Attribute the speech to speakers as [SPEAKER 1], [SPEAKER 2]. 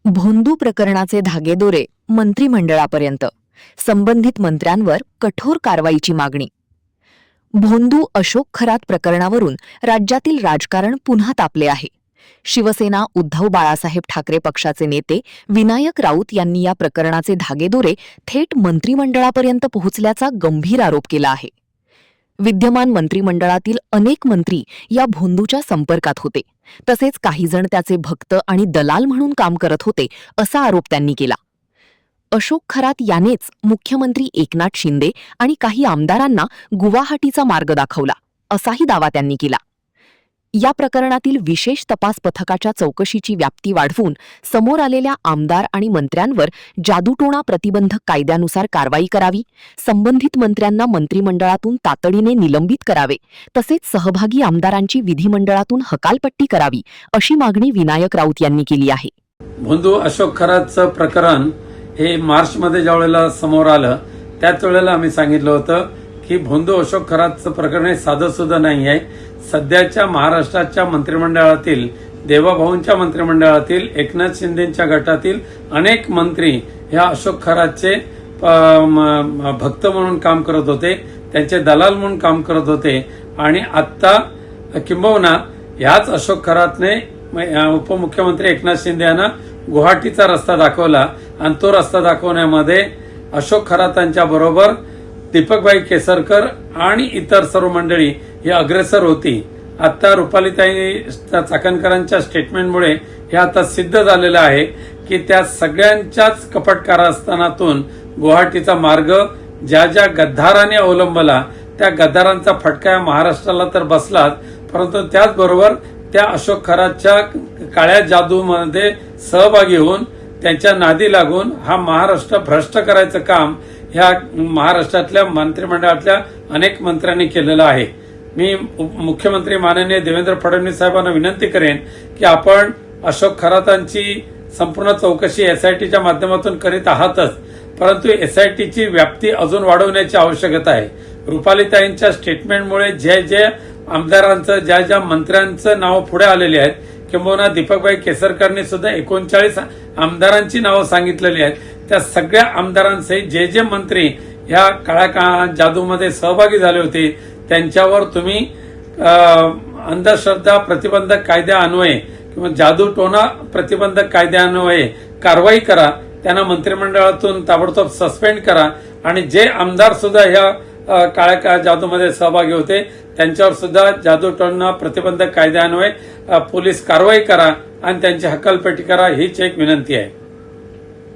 [SPEAKER 1] भोंदू प्रकरणाचे धागेदोरे मंत्रिमंडळापर्यंत, संबंधित मंत्र्यांवर कठोर कारवाईची मागणी. भोंदू अशोक खरात प्रकरणावरून राज्यातील राजकारण पुन्हा तापले आहे. शिवसेना उद्धव बाळासाहेब ठाकरे पक्षाचे नेते विनायक राऊत यांनी या प्रकरणाचे धागेदोरे थेट मंत्रिमंडळापर्यंत पोहोचल्याचा गंभीर आरोप केला आहे. विद्यमान मंत्रिमंडळातील अनेक मंत्री या भोंदूच्या संपर्कात होते, तसेच काही जण त्याचे भक्त आणि दलाल म्हणून काम करत होते असा आरोप त्यांनी केला. अशोक खरात यानेच मुख्यमंत्री एकनाथ शिंदे आणि काही आमदारांना गुवाहाटीचा मार्ग दाखवला असाही दावा त्यांनी केला. या प्रकरणातील विशेष तपास पथकाच्या चौकशीची व्याप्ती वाढवून समोर आलेल्या आमदार आणि मंत्र्यांवर जादूटोणा प्रतिबंधक कायद्यानुसार कारवाई करावी, संबंधित मंत्र्यांना मंत्रिमंडळातून तातडीने निलंबित करावे, तसेच सहभागी आमदारांची विधिमंडळातून हकालपट्टी करावी अशी मागणी विनायक राऊत यांनी केली आहे.
[SPEAKER 2] भोंदू अशोक खरातचं प्रकरण हे मार्चमध्ये ज्या वेळेला समोर आलं त्याच वेळेला आम्ही सांगितलं होतं की भोंदू अशोक खरातचं प्रकरण हे साधं सुद्धा नाही आहे. सध्याच्या महाराष्ट्राच्या मंत्रिमंडळातील, देवाभाऊंच्या मंत्रिमंडळातील, एकनाथ शिंदेच्या गटातील अनेक मंत्री ह्या अशोक खरातचे भक्त म्हणून काम करत होते, त्यांचे दलाल म्हणून काम करत होते. आणि आत्ता किंबहुना ह्याच अशोक खरातने उपमुख्यमंत्री एकनाथ शिंदे यांना गुवाहाटीचा रस्ता दाखवला आणि तो रस्ता दाखवण्यामध्ये अशोक खरातांच्या बरोबर दीपकभाई केसरकर आणि इतर सर्व मंडळी ही अग्रेसर होती. आता रुपालीताई चाकणकरांच्या स्टेटमेंटमुळे हे आता सिद्ध झालेलं आहे की त्या सगळ्यांच्याच कपट कारस्थानातून गुवाहाटीचा मार्ग ज्या ज्या गद्दाराने अवलंबला त्या गद्दारांचा फटका महाराष्ट्राला तर बसलाच, परंतु त्याचबरोबर त्या अशोक खरातच्या काळ्या जादूमध्ये सहभागी होऊन त्यांच्या नादी लागून हा महाराष्ट्र भ्रष्ट करायचं काम ह्या महाराष्ट्रातल्या मंत्रिमंडळातल्या अनेक मंत्र्यांनी केलेलं आहे. मी मुख्यमंत्री माननीय देवेंद्र फडणवीस साहेबांना विनंती करेन की आपण अशोक खरातांची संपूर्ण चौकशी एसआयटीच्या माध्यमातून करीत आहातच, परंतु एसआयटीची व्याप्ती अजून वाढवण्याची आवश्यकता आहे. रुपालीताईंच्या स्टेटमेंटमुळे जे आमदारांचं, ज्या मंत्र्यांचं नाव पुढे आलेली आहेत, किंबहुना दीपकभाई केसरकरने सुद्धा 39 आमदारांची नावं सांगितलेली आहेत, त्या सगळ्या आमदारांसहित जे मंत्री ह्या काळ्या जादूमध्ये सहभागी झाले होते त्यांच्यावर तुम्ही अंधश्रद्धा प्रतिबंधक कायद्यान्वये किंवा जादूटोणा प्रतिबंधक कायद्यान्वये कारवाई करा, त्यांना मंत्रिमंडळातून ताबडतोब सस्पेंड करा आणि जे आमदार सुद्धा ह्या काळ्या जादूमध्ये सहभागी होते त्यांच्यावर सुद्धा जादूटोणा प्रतिबंधक कायद्यान्वये पोलीस कारवाई करा आणि त्यांची हकालपट्टी करा, हीच एक विनंती आहे.